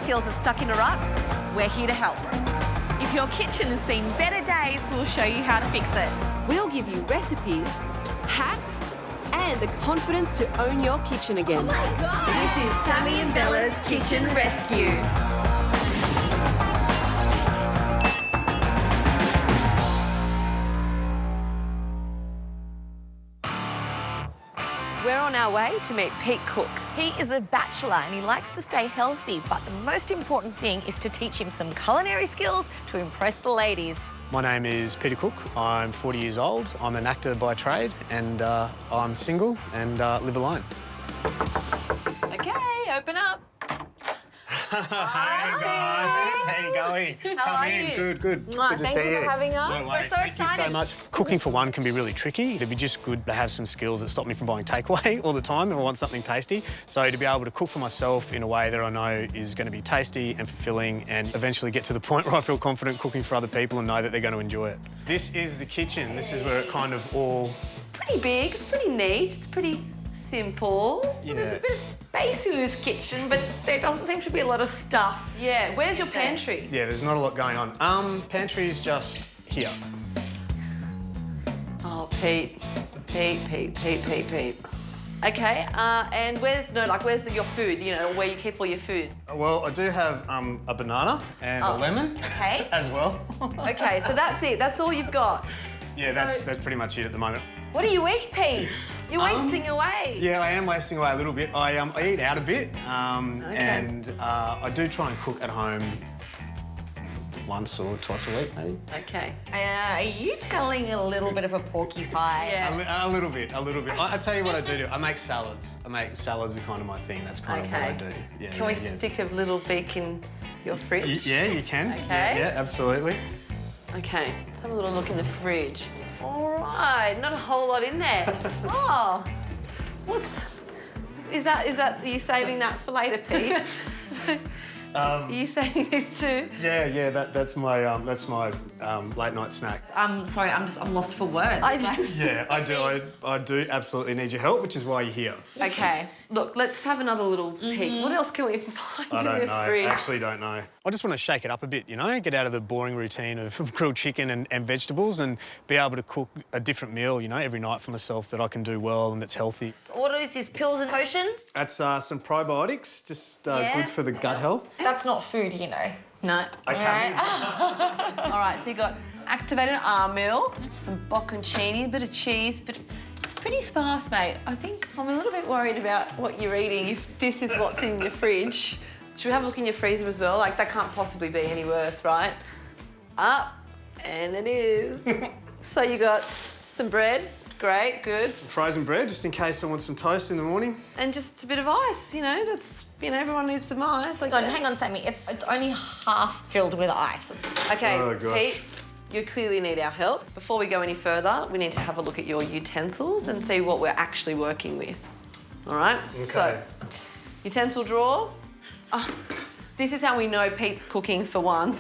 skills are stuck in a rut, we're here to help. If your kitchen has seen better days, we'll show you how to fix it. We'll give you recipes, hacks, and the confidence to own your kitchen again. Oh my God! This is Sammy and Bella's Kitchen Rescue. We're on our way to meet Pete Cook. He is a bachelor and he likes to stay healthy, but the most important thing is to teach him some culinary skills to impress the ladies. My name is Peter Cook. I'm 40 years old. I'm an actor by trade and I'm single and live alone. Okay, open up. Hey guys, how you going? How are you? Good, good. Mwah, Good to thank see you you. for having us. No We're worries. so Thank you so excited. much. Cooking for one can be really tricky. It'd be just good to have some skills that stop me from buying takeaway all the time if I want something tasty. So to be able to cook for myself in a way that I know is going to be tasty and fulfilling and eventually get to the point where I feel confident cooking for other people and know that they're going to enjoy it. This is the kitchen. This is where it kind of all... It's pretty big, it's pretty neat, it's pretty simple. Yeah. There's a bit of space in this kitchen, but there doesn't seem to be a lot of stuff. Yeah, where's your pantry? Yeah, there's not a lot going on. Pantry's just here. Oh, Pete. Okay, and where's your food, you know, where you keep all your food? Well, I do have a banana and a lemon Okay. as well. Okay, so that's it, that's all you've got. Yeah, that's pretty much it at the moment. What do you eat, Pete? You're wasting away. Yeah, I am wasting away a little bit. I eat out a bit, and I do try and cook at home once or twice a week, maybe. Okay. Are you telling a little bit of a porcupine? Yeah. A little bit. I tell you what I do. I make salads. Salads are kind of my thing. That's kind of what I do. Yeah, Can we stick a little beak in your fridge? Yeah, you can. Okay. Yeah, absolutely. Okay, let's have a little look in the fridge. All right, not a whole lot in there. Oh, is that, are you saving that for later, Pete? Are you saving these too? Yeah, that's my late night snack. I'm sorry, I'm lost for words. Yeah, I do absolutely need your help, which is why you're here. Okay, look, let's have another little peek. What else can we find in this fridge? I actually don't know. I just want to shake it up a bit, you know, get out of the boring routine of grilled chicken and vegetables and be able to cook a different meal, you know, every night for myself that I can do well and that's healthy. What is this, pills and potions? That's some probiotics, just good for the gut health. That's not food, you know. No. Okay. All right, so you got activated almond meal, some bocconcini, a bit of cheese, but it's pretty sparse, mate. I think I'm a little bit worried about what you're eating if this is what's in your fridge. Should we have a look in your freezer as well? Like, that can't possibly be any worse, right? And it is. So you got some bread. Great, good. Frozen bread, just in case I want some toast in the morning. And just a bit of ice, you know, that's, you know, everyone needs some ice. Hang on, Sammy. It's only half filled with ice. Okay, Oh, gosh. Pete, you clearly need our help. Before we go any further, we need to have a look at your utensils and see what we're actually working with. All right? Okay. So, utensil drawer. Oh, this is how we know Pete's cooking for one.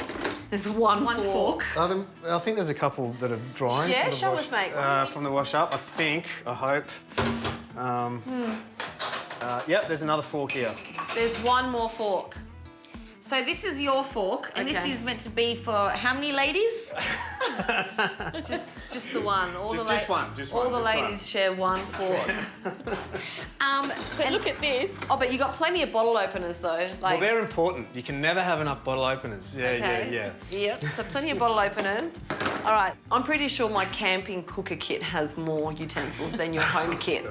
There's one fork. I think there's a couple that are drying. Yeah, from the show wash- us, mate. From the wash up, I hope. Yep, there's another fork here. There's one more fork. So this is your fork, and this Okay. is meant to be for how many ladies? Just the one. Just one. All the ladies share one fork. But look at this. Oh, but you got plenty of bottle openers though. Well, Like, they're important. You can never have enough bottle openers. Yeah. Yep, so plenty of bottle openers. All right, I'm pretty sure my camping cooker kit has more utensils than your home kit.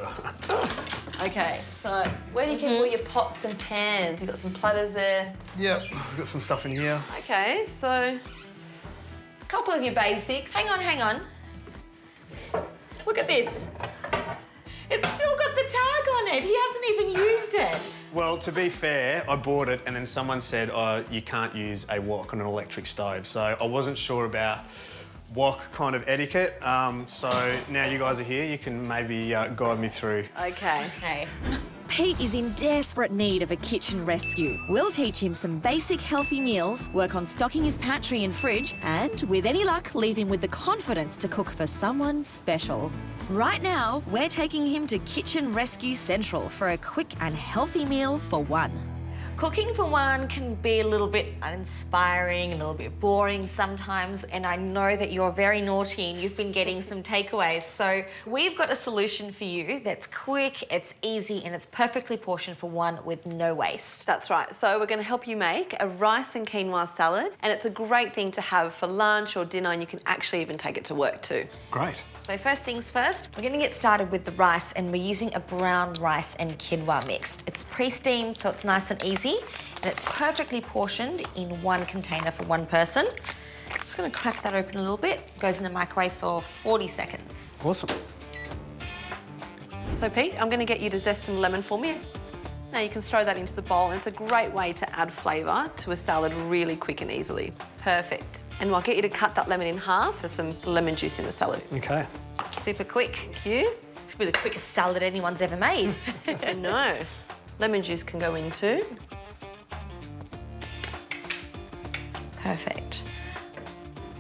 Okay, so where do you keep all your pots and pans? You got some platters there. Yep, I've got some stuff in here. Okay, so a couple of your basics. Hang on. Look at this. It's still got the tag on it. He hasn't even used it. Well, to be fair, I bought it and then someone said, oh, you can't use a wok on an electric stove. So I wasn't sure about wok kind of etiquette. So now you guys are here, you can maybe guide me through. Okay. Pete is in desperate need of a kitchen rescue. We'll teach him some basic healthy meals, work on stocking his pantry and fridge, and with any luck, leave him with the confidence to cook for someone special. Right now, we're taking him to Kitchen Rescue Central for a quick and healthy meal for one. Cooking for one can be a little bit uninspiring, a little bit boring sometimes, and I know that you're very naughty and you've been getting some takeaways. So we've got a solution for you that's quick, it's easy, and it's perfectly portioned for one with no waste. That's right. So we're going to help you make a rice and quinoa salad, and it's a great thing to have for lunch or dinner, and you can actually even take it to work too. Great. So first things first, we're going to get started with the rice, and we're using a brown rice and quinoa mixed. It's pre-steamed, so it's nice and easy, and it's perfectly portioned in one container for one person. Just going to crack that open a little bit. Goes in the microwave for 40 seconds. Awesome. So Pete, I'm going to get you to zest some lemon for me. Now you can throw that into the bowl, and it's a great way to add flavour to a salad really quick and easily. Perfect. And I'll get you to cut that lemon in half for some lemon juice in the salad. Okay. Super quick. Thank you. It's gonna be the quickest salad anyone's ever made. I know. Lemon juice can go in too. Perfect.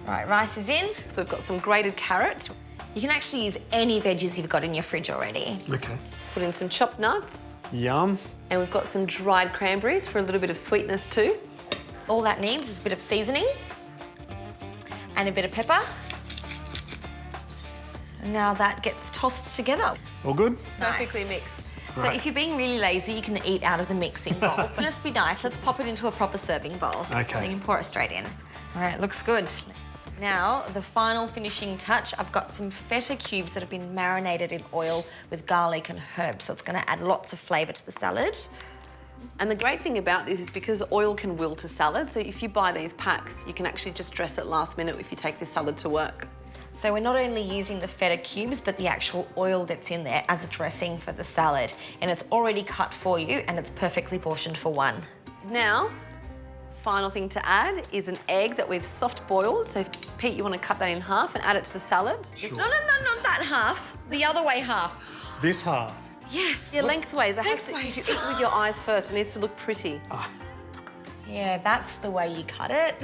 Right, rice is in. So we've got some grated carrot. You can actually use any veggies you've got in your fridge already. Okay. Put in some chopped nuts. Yum. And we've got some dried cranberries for a little bit of sweetness too. All that needs is a bit of seasoning and a bit of pepper. And now that gets tossed together. All good? Perfectly Nice. mixed. So Right. if you're being really lazy, you can eat out of the mixing bowl. Let's be nice. Let's pop it into a proper serving bowl. Okay. So you can pour it straight in. All right, looks good. Now, the final finishing touch, I've got some feta cubes that have been marinated in oil with garlic and herbs. So it's going to add lots of flavour to the salad. And the great thing about this is because oil can wilt a salad, so if you buy these packs, you can actually just dress it last minute if you take this salad to work. So we're not only using the feta cubes, but the actual oil that's in there as a dressing for the salad. And it's already cut for you, and it's perfectly portioned for one. Now, final thing to add is an egg that we've soft boiled. So if, Pete, you want to cut that in half and add it to the salad? It's not that half, the other way half. This half. Yes. Yeah, lengthways. It has to, Lengthways. you should eat with your eyes first. It needs to look pretty. Yeah, that's the way you cut it.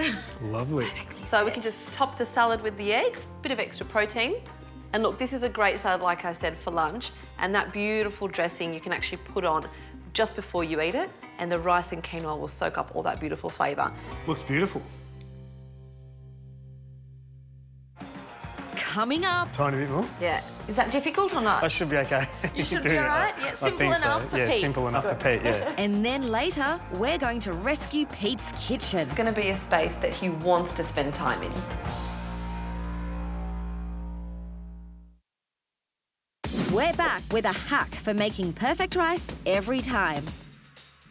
Lovely. So we can just top the salad with the egg, bit of extra protein. And look, this is a great salad, like I said, for lunch. And that beautiful dressing you can actually put on just before you eat it, and the rice and quinoa will soak up all that beautiful flavour. Looks beautiful. Coming up, Tiny bit more. Yeah. Is that difficult or not? That should be okay. You should do be it. all right? Yeah, I simple think so. enough for Yeah, Pete. simple enough for Pete, yeah. and then later, we're going to rescue Pete's kitchen. It's going to be a space that he wants to spend time in. We're back with a hack for making perfect rice every time.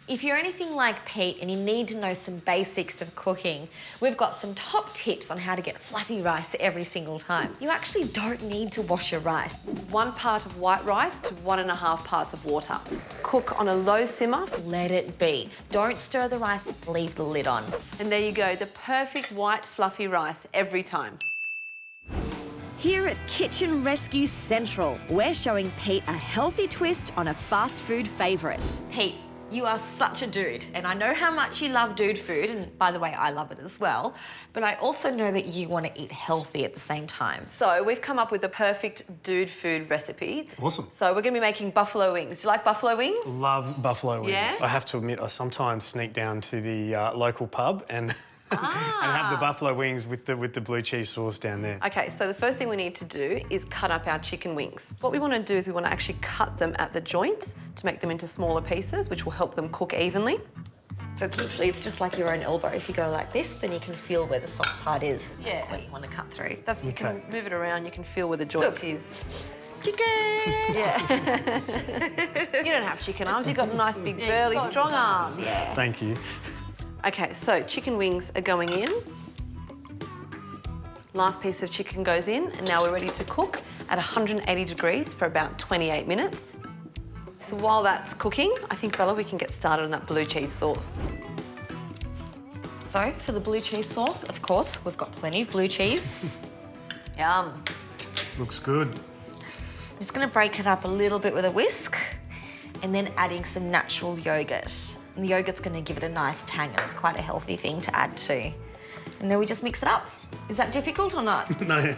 If you're anything like Pete and you need to know some basics of cooking, we've got some top tips on how to get fluffy rice every single time. You actually don't need to wash your rice. 1 part of white rice to 1.5 parts of water. Cook on a low simmer. Let it be. Don't stir the rice, leave the lid on. And there you go, the perfect white fluffy rice every time. Here at Kitchen Rescue Central, we're showing Pete a healthy twist on a fast food favourite. Pete, you are such a dude, and I know how much you love dude food, and by the way, I love it as well, but I also know that you want to eat healthy at the same time. So we've come up with the perfect dude food recipe. Awesome. So we're going to be making buffalo wings. Do you like buffalo wings? Love buffalo wings. Yeah? I have to admit, I sometimes sneak down to the local pub and and have the buffalo wings with the blue cheese sauce down there. Okay, so the first thing we need to do is cut up our chicken wings. What we want to do is we want to actually cut them at the joints to make them into smaller pieces, which will help them cook evenly. So it's literally, it's just like your own elbow. If you go like this, then you can feel where the soft part is. Yeah. That's what you want to cut through. That's, you can Okay. move it around, you can feel where the joint Look. is. Chicken! Yeah. You don't have chicken arms, you've got nice big burly strong arms. Yeah. Thank you. Okay, so chicken wings are going in. Last piece of chicken goes in, and now we're ready to cook at 180 degrees for about 28 minutes. So while that's cooking, I think, Bella, we can get started on that blue cheese sauce. So for the blue cheese sauce, of course, we've got plenty of blue cheese. Yum. Looks good. I'm just going to break it up a little bit with a whisk and then adding some natural yogurt. And the yogurt's going to give it a nice tang, and it's quite a healthy thing to add too. And then we just mix it up. Is that difficult or not? No,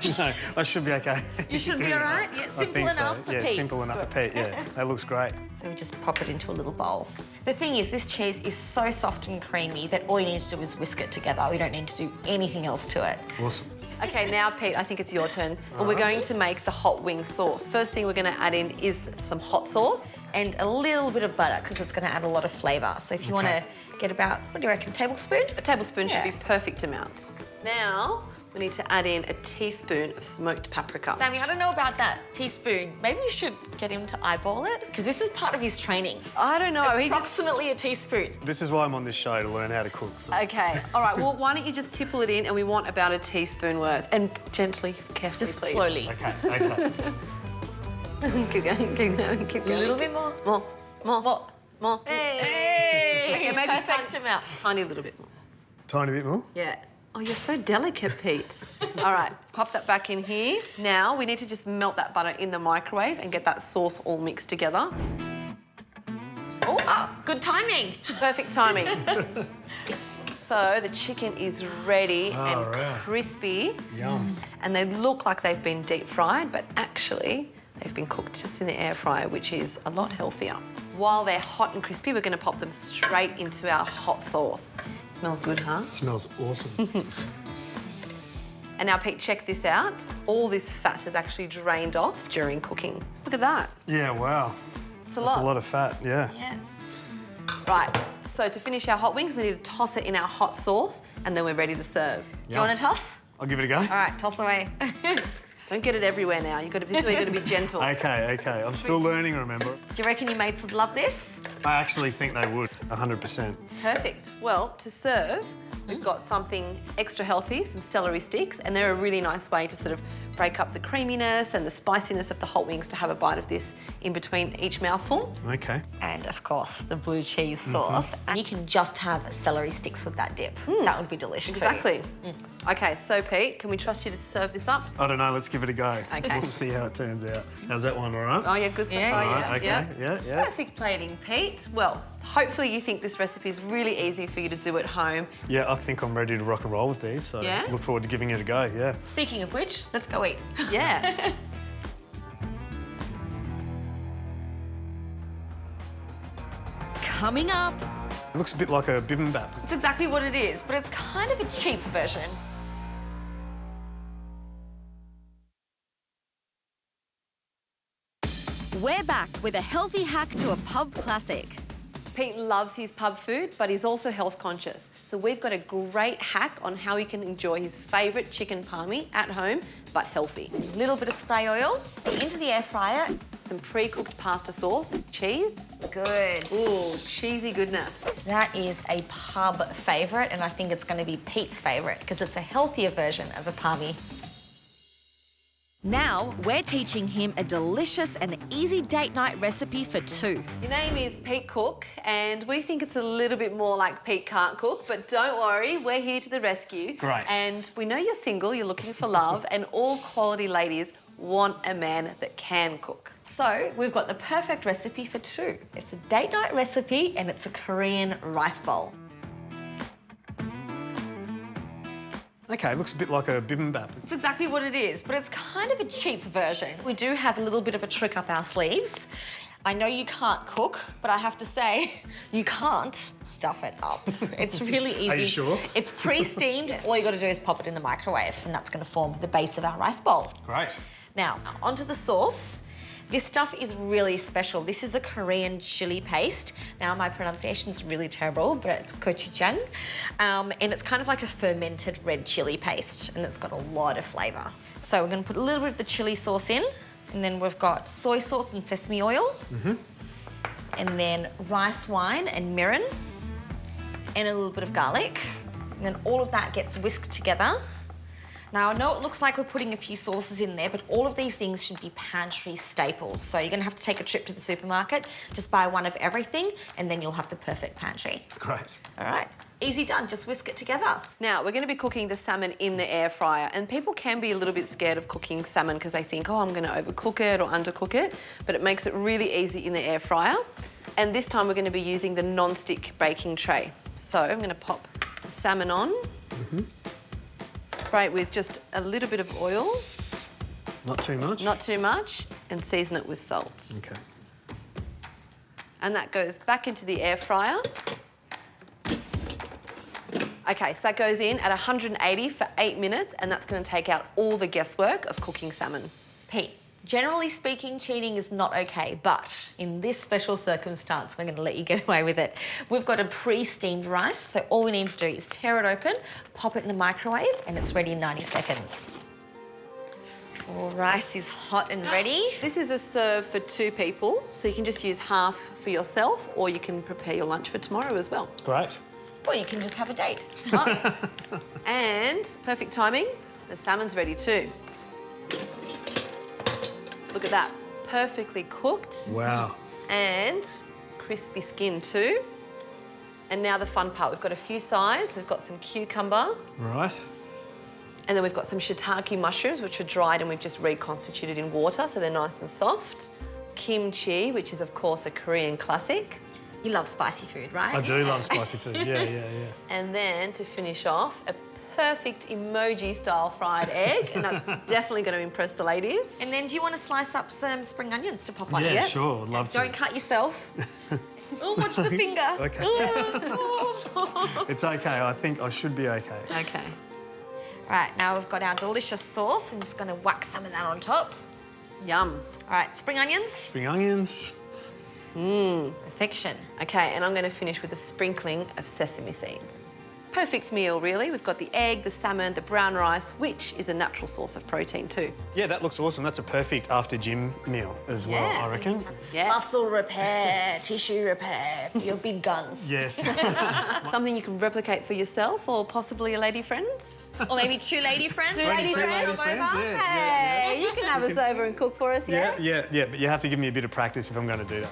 I should be okay. You should be all right? Yeah, simple enough for Pete. Yeah, simple enough for Pete, yeah. That looks great. So we just pop it into a little bowl. The thing is, this cheese is so soft and creamy that all you need to do is whisk it together. We don't need to do anything else to it. Awesome. Okay, now, Pete, I think it's your turn. Well, we're going to make the hot wing sauce. First thing we're going to add in is some hot sauce. And a little bit of butter, because it's going to add a lot of flavour. So if you want to get about, what do you reckon, tablespoon? A tablespoon should be perfect amount. Now, we need to add in a teaspoon of smoked paprika. Sammy, I don't know about that teaspoon. Maybe you should get him to eyeball it, because this is part of his training. I don't know. Approximately a teaspoon. This is why I'm on this show, to learn how to cook. So. Okay, all right, well, why don't you just tipple it in and we want about a teaspoon worth. And gently, carefully, Just please. slowly. Okay. Keep going, keep going, keep A going. little bit more. More. Hey! Okay, maybe perfect amount. tiny little bit more. Tiny bit more? Yeah. Oh, you're so delicate, Pete. All right, pop that back in here. Now, we need to just melt that butter in the microwave and get that sauce all mixed together. Oh, good timing. Perfect timing. So the chicken is ready and crispy. Yum. And they look like they've been deep fried, but actually they've been cooked just in the air fryer, which is a lot healthier. While they're hot and crispy, we're going to pop them straight into our hot sauce. Smells good, huh? Smells awesome. And now, Pete, check this out. All this fat has actually drained off during cooking. Look at that. Yeah, wow. It's a That's lot. a lot of fat, yeah. Yeah. Right, so to finish our hot wings, we need to toss it in our hot sauce and then we're ready to serve. Do you want to toss? I'll give it a go. All right, toss away. Don't get it everywhere now. This is where you've got to be gentle. Okay. I'm still learning, remember. Do you reckon your mates would love this? I actually think they would, 100%. Perfect. Well, to serve, we've got something extra healthy, some celery sticks, and they're a really nice way to sort of break up the creaminess and the spiciness of the hot wings to have a bite of this in between each mouthful. Okay. And of course, the blue cheese sauce. And you can just have celery sticks with that dip. That would be delicious. Exactly. Okay, so Pete, can we trust you to serve this up? I don't know, let's give it a go. Okay. We'll see how it turns out. How's that one, all right? Oh, yeah, good so Yeah, far, All right, yeah. okay, yeah. Perfect plating, Pete. Well, hopefully you think this recipe is really easy for you to do at home. Yeah, I think I'm ready to rock and roll with these, so Yeah? look forward to giving it a go, yeah. Speaking of which, let's go eat. Yeah. Coming up, It looks a bit like a bibimbap. It's exactly what it is, but it's kind of a cheap's version. we're back with a healthy hack to a pub classic. Pete loves his pub food, but he's also health conscious. So we've got a great hack on how he can enjoy his favourite chicken palmy at home, but healthy. A little bit of spray oil into the air fryer. Some pre-cooked pasta sauce, cheese. Good. Ooh, cheesy goodness. That is a pub favourite, and I think it's going to be Pete's favourite because it's a healthier version of a palmy. Now, we're teaching him a delicious and easy date night recipe for two. Your name is Pete Cook, and we think it's a little bit more like Pete Can't Cook, but don't worry, we're here to the rescue. Great. And we know you're single, you're looking for love, and all quality ladies want a man that can cook. So we've got the perfect recipe for two. It's a date night recipe and it's a Korean rice bowl. Okay, it looks a bit like a bibimbap. It's exactly what it is, but it's kind of a cheap's version. We do have a little bit of a trick up our sleeves. I know you can't cook, but I have to say, you can't stuff it up. It's really easy. Are you sure? It's pre-steamed. All you got to do is pop it in the microwave, and that's going to form the base of our rice bowl. Great. Now, onto the sauce. This stuff is really special. This is a Korean chili paste. Now, my pronunciation's really terrible, but it's gochujang. And it's kind of like a fermented red chili paste, and it's got a lot of flavour. So we're going to put a little bit of the chili sauce in, and then we've got soy sauce and sesame oil, and then rice wine and mirin, and a little bit of garlic. And then all of that gets whisked together. Now, I know it looks like we're putting a few sauces in there, but all of these things should be pantry staples. So you're gonna have to take a trip to the supermarket, just buy one of everything, and then you'll have the perfect pantry. Great. All right, easy done, just whisk it together. Now, we're going to be cooking the salmon in the air fryer, and people can be a little bit scared of cooking salmon because they think, oh, I'm going to overcook it or undercook it, but it makes it really easy in the air fryer. And this time we're going to be using the non-stick baking tray. So I'm going to pop the salmon on, Spray it with just a little bit of oil, Not too much? not too much, and season it with salt. Okay. And that goes back into the air fryer. Okay, so that goes in at 180 for 8 minutes, and that's going to take out all the guesswork of cooking salmon. Pete, generally speaking, cheating is not okay, but in this special circumstance, we're going to let you get away with it. We've got a pre-steamed rice, so all we need to do is tear it open, pop it in the microwave, and it's ready in 90 seconds. All rice is hot and ready. This is a serve for 2 people, so you can just use half for yourself, or you can prepare your lunch for tomorrow as well. Great. Or you can just have a date. Oh. And perfect timing, the salmon's ready too. Look at that, perfectly cooked Wow. and crispy skin too. And now the fun part, we've got a few sides. We've got some cucumber, Right. and then we've got some shiitake mushrooms, which are dried and we've just reconstituted in water, so they're nice and soft. Kimchi, which is of course a Korean classic. You love spicy food, right? I do love spicy food. Yeah. And then to finish off, a perfect emoji-style fried egg, and that's definitely going to impress the ladies. And then do you want to slice up some spring onions to pop on it? Yeah, sure. I'd love to. Don't cut yourself. Oh, watch the finger. Okay. It's okay. I think I should be okay. Okay. Right, now we've got our delicious sauce. I'm just going to whack some of that on top. Yum. All right, spring onions. Spring onions. Perfection. Okay, and I'm going to finish with a sprinkling of sesame seeds. Perfect meal, really. We've got the egg, the salmon, the brown rice, which is a natural source of protein too. Yeah, that looks awesome. That's a perfect after-gym meal as well, Yeah. I reckon. Yeah. Muscle repair, tissue repair for your big guns. Yes. Something you can replicate for yourself or possibly a lady friend. Or maybe 2 lady friends. Two lady friends, come friends, over. yeah. Hey, you can have us over and cook for us, yeah? Yeah, but you have to give me a bit of practice if I'm going to do that.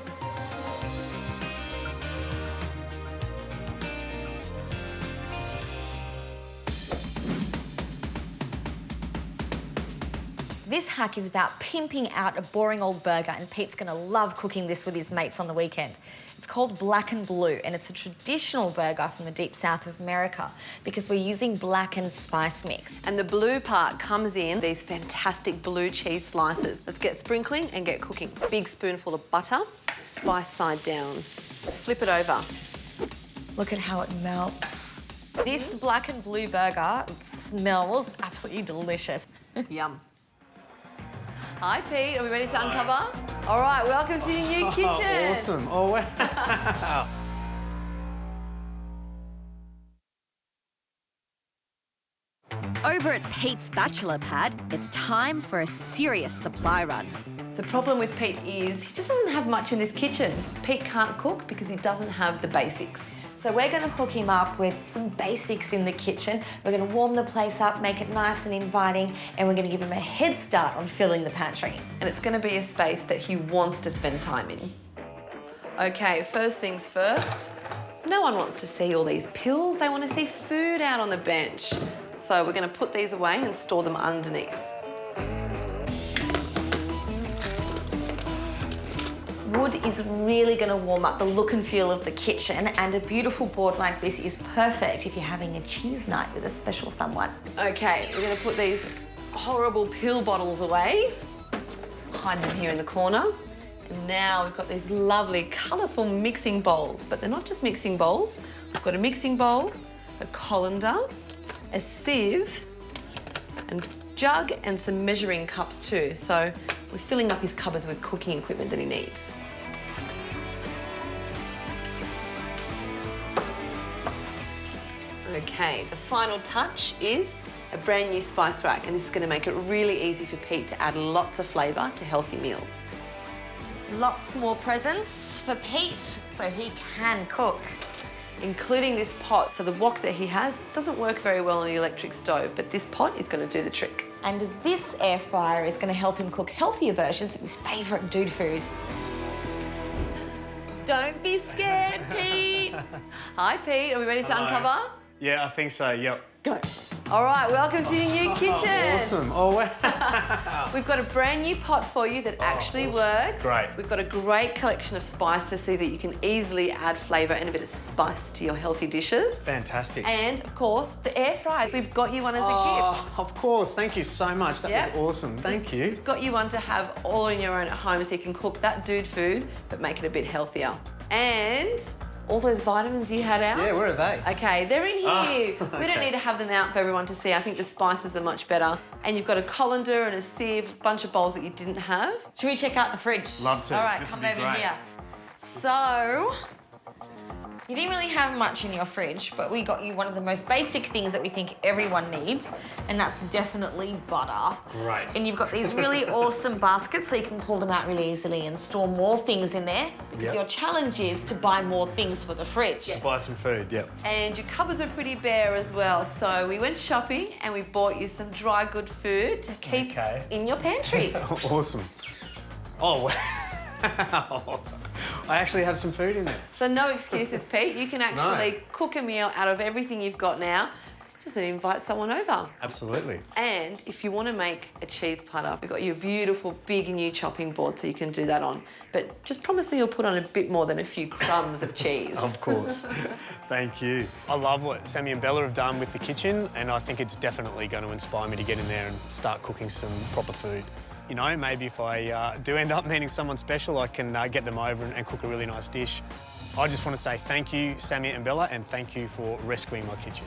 This hack is about pimping out a boring old burger, and Pete's going to love cooking this with his mates on the weekend. It's called Black and Blue, and it's a traditional burger from the deep south of America because we're using blackened spice mix. And the blue part comes in these fantastic blue cheese slices. Let's get sprinkling and get cooking. Big spoonful of butter, spice side down. Flip it over. Look at how it melts. This Black and Blue burger smells absolutely delicious. Yum. Hi, Pete. Are we ready to uncover? All right, welcome to your new kitchen. Awesome. Oh, wow. Over at Pete's Bachelor Pad, it's time for a serious supply run. The problem with Pete is he just doesn't have much in this kitchen. Pete can't cook because he doesn't have the basics. So we're going to hook him up with some basics in the kitchen. We're going to warm the place up, make it nice and inviting, and we're going to give him a head start on filling the pantry. And it's going to be a space that he wants to spend time in. Okay, first things first. No one wants to see all these pills. They want to see food out on the bench. So we're going to put these away and store them underneath. Wood is really going to warm up the look and feel of the kitchen, and a beautiful board like this is perfect if you're having a cheese night with a special someone. Okay, we're going to put these horrible pill bottles away. Hide them here in the corner. And now we've got these lovely, colourful mixing bowls, but they're not just mixing bowls. We've got a mixing bowl, a colander, a sieve, and jug, and some measuring cups too. So we're filling up his cupboards with cooking equipment that he needs. Okay, the final touch is a brand new spice rack, and this is going to make it really easy for Pete to add lots of flavour to healthy meals. Lots more presents for Pete so he can cook. Including this pot. So the wok that he has doesn't work very well on the electric stove, but this pot is going to do the trick. And this air fryer is going to help him cook healthier versions of his favourite dude food. Don't be scared, Pete. Hi, Pete. Are we ready to Hello. uncover? Yeah, I think so, yep. Go. All right, welcome to your new kitchen. Awesome. Oh, wow. We've got a brand new pot for you that actually works. Great. We've got a great collection of spices so that you can easily add flavour and a bit of spice to your healthy dishes. Fantastic. And, of course, the air fryer. We've got you one as a gift. Of course. Thank you so much. That was awesome. Thank you. We've got you one to have all on your own at home so you can cook that dude food but make it a bit healthier. And all those vitamins you had out. Yeah, where are they? Okay, they're in here. We okay. don't need to have them out for everyone to see. I think the spices are much better. And you've got a colander and a sieve, a bunch of bowls that you didn't have. Should we check out the fridge? Love to. All right, This come would be over great. here. So, you didn't really have much in your fridge, but we got you one of the most basic things that we think everyone needs, and that's definitely butter. Great. And you've got these really awesome baskets so you can pull them out really easily and store more things in there, because your challenge is to buy more things for the fridge. Buy some food, yep. And your cupboards are pretty bare as well. So we went shopping and we bought you some dry good food to keep in your pantry. Awesome. Oh, wow. I actually have some food in there. So no excuses, Pete. You can actually cook a meal out of everything you've got now. Just invite someone over. Absolutely. And if you want to make a cheese platter, we've got you a beautiful, big new chopping board so you can do that on. But just promise me you'll put on a bit more than a few crumbs of cheese. Of course. Thank you. I love what Sammy and Bella have done with the kitchen, and I think it's definitely going to inspire me to get in there and start cooking some proper food. You know, maybe if I do end up meeting someone special, I can get them over and cook a really nice dish. I just want to say thank you, Sammy and Bella, and thank you for rescuing my kitchen.